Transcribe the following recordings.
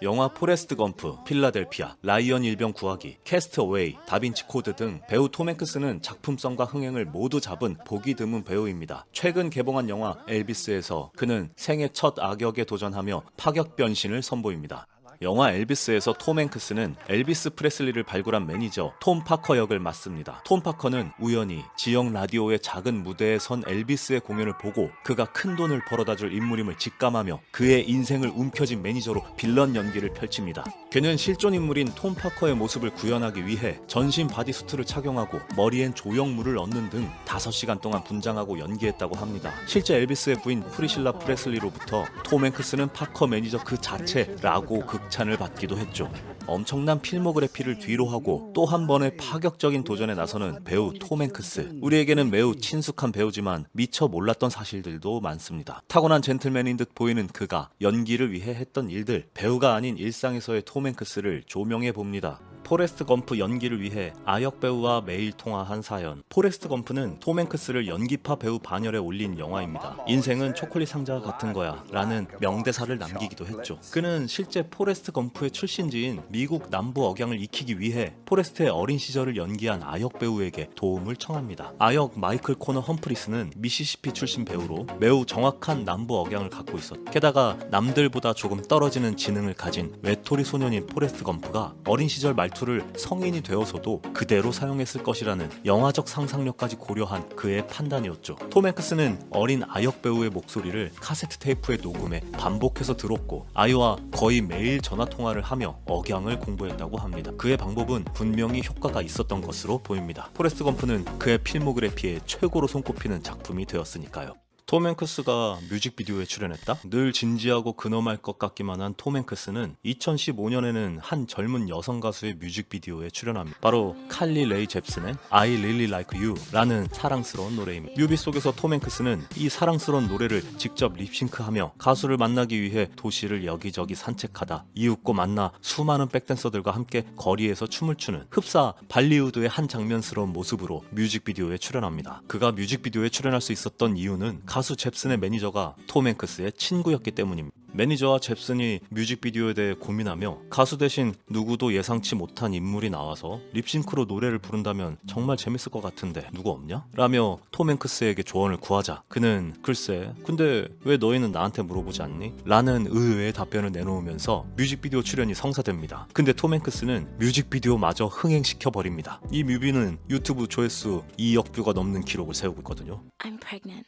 영화 포레스트 검프, 필라델피아, 라이언 일병 구하기, 캐스트어웨이, 다빈치 코드 등 배우 톰 행크스는 작품성과 흥행을 모두 잡은 보기 드문 배우입니다. 최근 개봉한 영화 엘비스에서 그는 생애 첫 악역에 도전하며 파격 변신을 선보입니다. 영화 엘비스에서 톰 행크스는 엘비스 프레슬리를 발굴한 매니저 톰 파커 역을 맡습니다. 톰 파커는 우연히 지역 라디오의 작은 무대에 선 엘비스의 공연을 보고 그가 큰 돈을 벌어다줄 인물임을 직감하며 그의 인생을 움켜쥔 매니저로 빌런 연기를 펼칩니다. 그는 실존 인물인 톰 파커의 모습을 구현하기 위해 전신 바디수트를 착용하고 머리엔 조형물을 얹는 등 5시간 동안 분장하고 연기했다고 합니다. 실제 엘비스의 부인 프리실라 프레슬리로부터 톰 행크스는 파커 매니저 그 자체라고 극찬을 받기도 했죠. 엄청난 필모그래피를 뒤로 하고 또 한 번의 파격적인 도전에 나서는 배우 톰 행크스. 우리에게는 매우 친숙한 배우지만 미처 몰랐던 사실들도 많습니다. 타고난 젠틀맨인 듯 보이는 그가 연기를 위해 했던 일들, 배우가 아닌 일상에서의 톰 행크스를 조명해 봅니다. 포레스트 검프 연기를 위해 아역 배우와 매일 통화한 사연. 포레스트 검프는 톰 행크스를 연기파 배우 반열에 올린 영화입니다. 인생은 초콜릿 상자 같은 거야 라는 명대사를 남기기도 했죠. 그는 실제 포레스트 검프의 출신지인 미국 남부 억양을 익히기 위해 포레스트의 어린 시절을 연기한 아역 배우에게 도움을 청합니다. 아역 마이클 코너 험프리스는 미시시피 출신 배우로 매우 정확한 남부 억양을 갖고 있었고, 게다가 남들보다 조금 떨어지는 지능을 가진 외톨이 소년인 포레스트 검프가 어린 시절 말투를 성인이 되어서도 그대로 사용했을 것이라는 영화적 상상력까지 고려한 그의 판단이었죠. 톰 행크스는 어린 아역 배우의 목소리를 카세트 테이프에 녹음해 반복해서 들었고 아이와 거의 매일 전화통화를 하며 억양을 공부했다고 합니다. 그의 방법은 분명히 효과가 있었던 것으로 보입니다. 포레스트 검프는 그의 필모그래피에 최고로 손꼽히는 작품이 되었으니까요. 톰 행크스가 뮤직비디오에 출연했다? 늘 진지하고 근엄할 것 같기만 한 톰 행크스는 2015년에는 한 젊은 여성 가수의 뮤직비디오에 출연합니다. 바로 칼리 레이 잽슨의 I Really Like You 라는 사랑스러운 노래입니다. 뮤비 속에서 톰 행크스는 이 사랑스러운 노래를 직접 립싱크하며 가수를 만나기 위해 도시를 여기저기 산책하다 이윽고 만나 수많은 백댄서들과 함께 거리에서 춤을 추는 흡사 발리우드의 한 장면스러운 모습으로 뮤직비디오에 출연합니다. 그가 뮤직비디오에 출연할 수 있었던 이유는 가수 잽슨의 매니저가 톰 행크스의 친구였기 때문입니다. 매니저와 잽슨이 뮤직비디오에 대해 고민하며 가수 대신 누구도 예상치 못한 인물이 나와서 립싱크로 노래를 부른다면 정말 재밌을 것 같은데 누구 없냐? 라며 톰 행크스에게 조언을 구하자 그는 글쎄 근데 왜 너희는 나한테 물어보지 않니? 라는 의외의 답변을 내놓으면서 뮤직비디오 출연이 성사됩니다. 근데 톰 행크스는 뮤직비디오마저 흥행시켜버립니다. 이 뮤비는 유튜브 조회수 2억 뷰가 넘는 기록을 세우고 있거든요. I'm pregnant.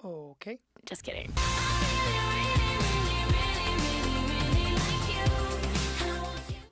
Okay. Just kidding.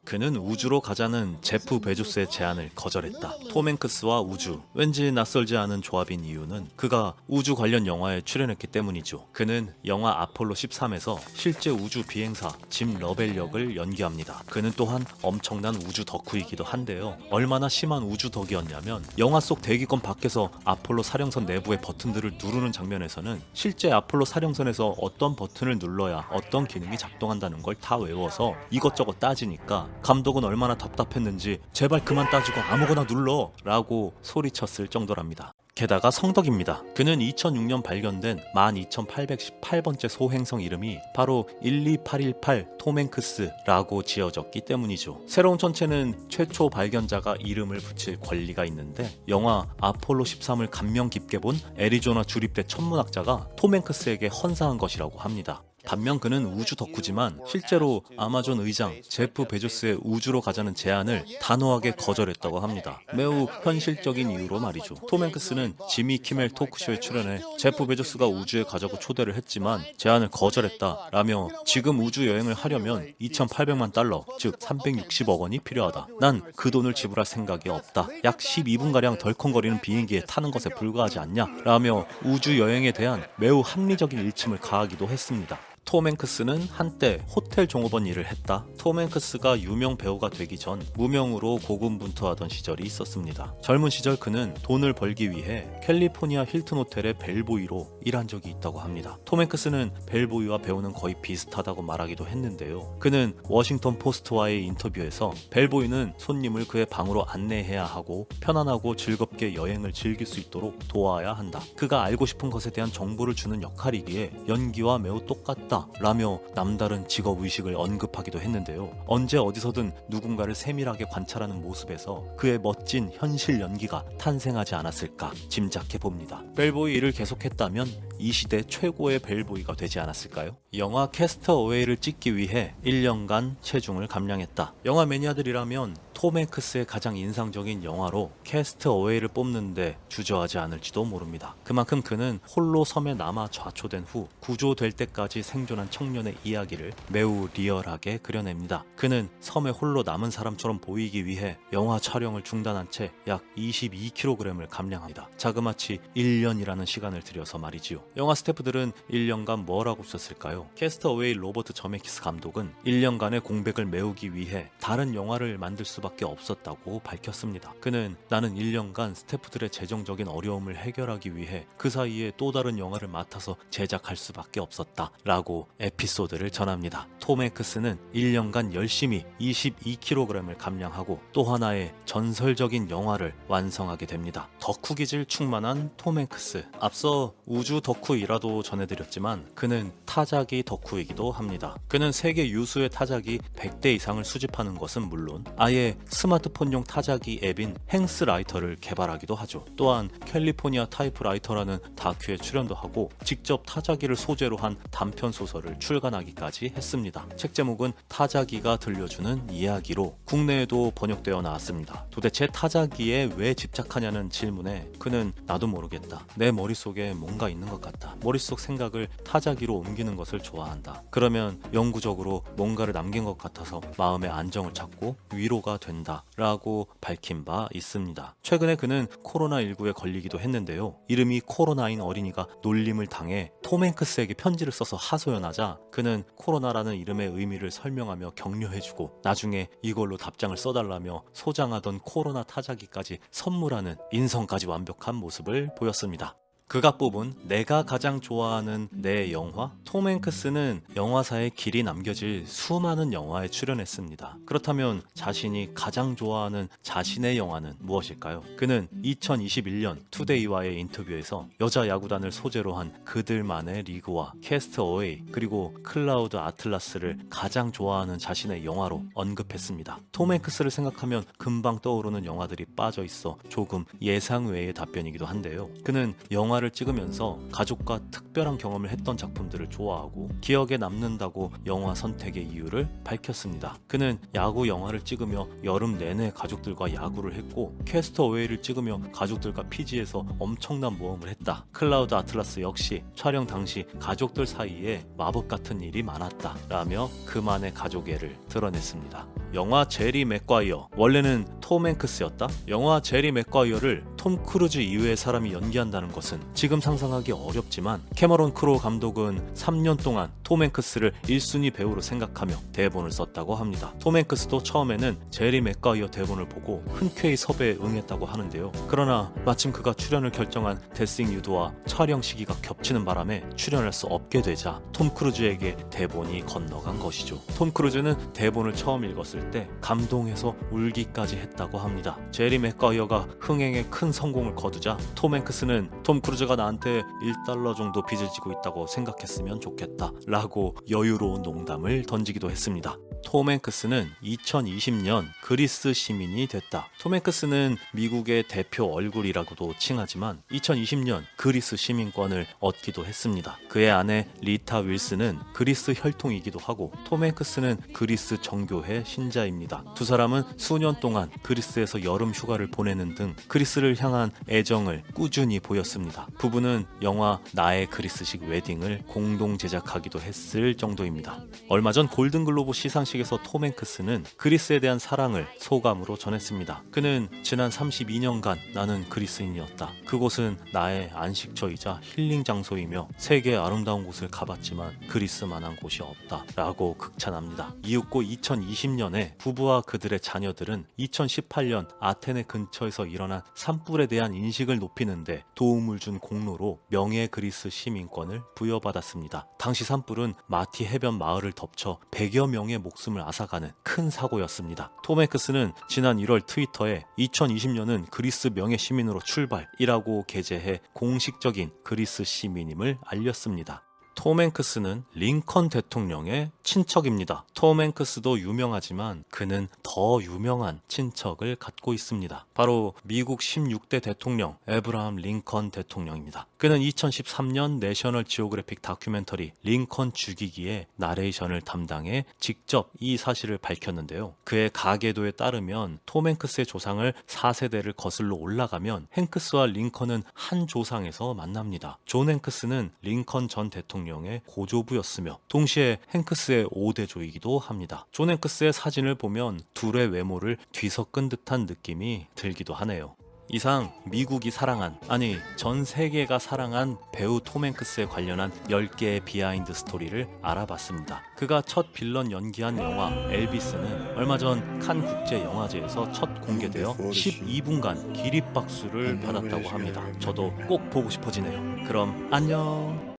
그는 우주로 가자는 제프 베조스의 제안을 거절했다. 톰 행크스와 우주, 왠지 낯설지 않은 조합인 이유는 그가 우주 관련 영화에 출연했기 때문이죠. 그는 영화 아폴로 13에서 실제 우주 비행사 짐 러벨 역을 연기합니다. 그는 또한 엄청난 우주 덕후이기도 한데요. 얼마나 심한 우주 덕이었냐면 영화 속 대기권 밖에서 아폴로 사령선 내부의 버튼들을 누르는 장면에서는 실제 아폴로 사령선에서 어떤 버튼을 눌러야 어떤 기능이 작동한다는 걸 다 외워서 이것저것 따지니까 감독은 얼마나 답답했는지 제발 그만 따지고 아무거나 눌러 라고 소리쳤을 정도랍니다. 게다가 성덕입니다. 그는 2006년 발견된 12818번째 소행성 이름이 바로 12818 톰 행크스라고 지어졌기 때문이죠. 새로운 천체는 최초 발견자가 이름을 붙일 권리가 있는데 영화 아폴로 13을 감명 깊게 본 애리조나 주립대 천문학자가 톰 행크스에게 헌사한 것이라고 합니다. 반면 그는 우주 덕후지만 실제로 아마존 의장 제프 베조스의 우주로 가자는 제안을 단호하게 거절했다고 합니다. 매우 현실적인 이유로 말이죠. 톰 행크스는 지미 키멜 토크쇼에 출연해 제프 베조스가 우주에 가자고 초대를 했지만 제안을 거절했다라며 지금 우주 여행을 하려면 2,800만 달러, 즉 360억 원이 필요하다. 난 그 돈을 지불할 생각이 없다. 약 12분가량 덜컹거리는 비행기에 타는 것에 불과하지 않냐? 라며 우주 여행에 대한 매우 합리적인 일침을 가하기도 했습니다. 톰 행크스는 한때 호텔 종업원 일을 했다. 톰 행크스가 유명 배우가 되기 전 무명으로 고군분투하던 시절이 있었습니다. 젊은 시절 그는 돈을 벌기 위해 캘리포니아 힐튼 호텔의 벨보이로 일한 적이 있다고 합니다. 톰 행크스는 벨보이와 배우는 거의 비슷하다고 말하기도 했는데요. 그는 워싱턴 포스트와의 인터뷰에서 벨보이는 손님을 그의 방으로 안내해야 하고 편안하고 즐겁게 여행을 즐길 수 있도록 도와야 한다. 그가 알고 싶은 것에 대한 정보를 주는 역할이기에 연기와 매우 똑같다 했다 라며 남다른 직업의식을 언급하기도 했는데요. 언제 어디서든 누군가를 세밀하게 관찰하는 모습에서 그의 멋진 현실 연기가 탄생하지 않았을까 짐작해봅니다. 벨보이 일을 계속했다면 이 시대 최고의 벨보이가 되지 않았을까요? 영화 캐스트어웨이를 찍기 위해 1년간 체중을 감량했다. 영화 매니아들이라면 톰 행크스의 가장 인상적인 영화로 캐스트어웨이를 뽑는데 주저하지 않을지도 모릅니다. 그만큼 그는 홀로 섬에 남아 좌초된 후 구조될 때까지 생존한 청년의 이야기를 매우 리얼하게 그려냅니다. 그는 섬에 홀로 남은 사람처럼 보이기 위해 영화 촬영을 중단한 채 약 22kg을 감량합니다. 자그마치 1년이라는 시간을 들여서 말이지요. 영화 스태프들은 1년간 뭘 하고 있었을까요? 캐스트어웨이 로버트 저메키스 감독은 1년간의 공백을 메우기 위해 다른 영화를 만들 수밖에 없었다고 밝혔습니다. 그는 나는 1년간 스태프들의 재정적인 어려움을 해결하기 위해 그 사이에 또 다른 영화를 맡아서 제작할 수밖에 없었다 라고 에피소드를 전합니다. 톰 행크스는 1년간 열심히 22kg을 감량하고 또 하나의 전설적인 영화를 완성하게 됩니다. 덕후 기질 충만한 톰 행크스. 앞서 우주 덕후이라도 전해드렸지만 그는 타자기 덕후이기도 합니다. 그는 세계 유수의 타자기 100대 이상을 수집하는 것은 물론 아예 스마트폰용 타자기 앱인 행스라이터를 개발하기도 하죠. 또한 캘리포니아 타이프라이터라는 다큐에 출연도 하고 직접 타자기를 소재로 한 단편 소설을 출간하기까지 했습니다. 책 제목은 타자기가 들려주는 이야기로 국내에도 번역되어 나왔습니다. 도대체 타자기에 왜 집착하냐는 질문에 그는 나도 모르겠다. 내 머릿속에 뭔가 있는 것 같다. 머릿속 생각을 타자기로 옮기는 것을 좋아한다. 그러면 영구적으로 뭔가를 남긴 것 같아서 마음의 안정을 찾고 위로가 된다 라고 밝힌 바 있습니다. 최근에 그는 코로나19에 걸리기도 했는데요. 이름이 코로나인 어린이가 놀림을 당해 톰 행크스에게 편지를 써서 하소연하자 그는 코로나라는 이름의 의미를 설명하며 격려해주고 나중에 이걸로 답장을 써달라며 소장하던 코로나 타자기까지 선물하는 인성까지 완벽한 모습을 보였습니다. 그가 뽑은 내가 가장 좋아하는 내 영화? 톰 행크스는 영화사에 길이 남겨질 수많은 영화에 출연했습니다. 그렇다면 자신이 가장 좋아하는 자신의 영화는 무엇일까요? 그는 2021년 투데이와의 인터뷰에서 여자 야구단을 소재로 한 그들만의 리그와 캐스트어웨이 그리고 클라우드 아틀라스를 가장 좋아하는 자신의 영화로 언급했습니다. 톰 행크스를 생각하면 금방 떠오르는 영화들이 빠져 있어 조금 예상 외의 답변이기도 한데요. 그는 영화를 찍으면서 가족과 특별한 경험을 했던 작품들을 좋아하고 기억에 남는다고 영화 선택의 이유를 밝혔습니다. 그는 야구 영화를 찍으며 여름 내내 가족들과 야구를 했고 캐스트어웨이를 찍으며 가족들과 피지에서 엄청난 모험을 했다. 클라우드 아틀라스 역시 촬영 당시 가족들 사이에 마법 같은 일이 많았다 라며 그만의 가족애를 드러냈습니다. 영화 제리 맥과이어 원래는 톰 행크스였다? 영화 제리 맥과이어를 톰 크루즈 이외의 사람이 연기한다는 것은 지금 상상하기 어렵지만 캐머런 크로우 감독은 3년 동안 톰 행크스를 1순위 배우로 생각하며 대본을 썼다고 합니다. 톰 행크스도 처음에는 제리 맥과이어 대본을 보고 흔쾌히 섭외에 응했다고 하는데요. 그러나 마침 그가 출연을 결정한 데싱 유드와 촬영 시기가 겹치는 바람에 출연할 수 없게 되자 톰 크루즈에게 대본이 건너간 것이죠. 톰 크루즈는 대본을 처음 읽었을 때 감동해서 울기까지 했다고 합니다. 제리 맥과이어가 흥행에 큰 성공을 거두자 톰 행크스는 톰 크루즈가 나한테 $1 정도 빚을 지고 있다고 생각했으면 좋겠다 라고 여유로운 농담을 던지기도 했습니다. 톰 행크스는 2020년 그리스 시민이 됐다. 톰 행크스는 미국의 대표 얼굴이라고도 칭하지만 2020년 그리스 시민권을 얻기도 했습니다. 그의 아내 리타 윌슨은 그리스 혈통이기도 하고 톰 행크스는 그리스 정교회 신자입니다. 두 사람은 수년 동안 그리스에서 여름 휴가를 보내는 등 그리스를 향한 애정을 꾸준히 보였습니다. 부부는 영화 나의 그리스식 웨딩을 공동 제작하기도 했을 정도입니다. 얼마 전 골든글로브 시상식에서 톰 행크스는 그리스에 대한 사랑을 소감으로 전했습니다. 그는 지난 32년간 나는 그리스인이었다. 그곳은 나의 안식처이자 힐링 장소이며 세계의 아름다운 곳을 가봤지만 그리스만한 곳이 없다 라고 극찬합니다. 이윽고 2020년에 부부와 그들의 자녀들은 2018년 아테네 근처에서 일어난 산불에 대한 인식을 높이는데 도움을 준 공로로 명예 그리스 시민권을 부여받았습니다. 당시 산불은 마티 해변 마을을 덮쳐 100여 명의 목숨을 앗아가는 큰 사고였습니다. 톰 행크스는 지난 1월 트위터에 2020년은 그리스 명예 시민으로 출발이라고 게재해 공식적인 그리스 시민임을 알렸습니다. 톰 행크스는 링컨 대통령의 친척입니다. 톰 행크스도 유명하지만 그는 더 유명한 친척을 갖고 있습니다. 바로 미국 16대 대통령 에브라함 링컨 대통령입니다. 그는 2013년 내셔널 지오그래픽 다큐멘터리 링컨 죽이기에 나레이션을 담당해 직접 이 사실을 밝혔는데요. 그의 가계도에 따르면 톰 행크스의 조상을 4세대를 거슬러 올라가면 행크스와 링컨은 한 조상에서 만납니다. 존 행크스는 링컨 전 대통령의 고조부였으며 동시에 행크스의 5대조이기도 합니다. 존 행크스의 사진을 보면 둘의 외모를 뒤섞은 듯한 느낌이 들기도 하네요. 이상 미국이 사랑한, 아니 전 세계가 사랑한 배우 톰 행크스에 관련한 10개의 비하인드 스토리를 알아봤습니다. 그가 첫 빌런 연기한 영화 엘비스는 얼마 전 칸 국제영화제에서 첫 공개되어 12분간 기립박수를 받았다고 합니다. 저도 꼭 보고 싶어지네요. 그럼 안녕.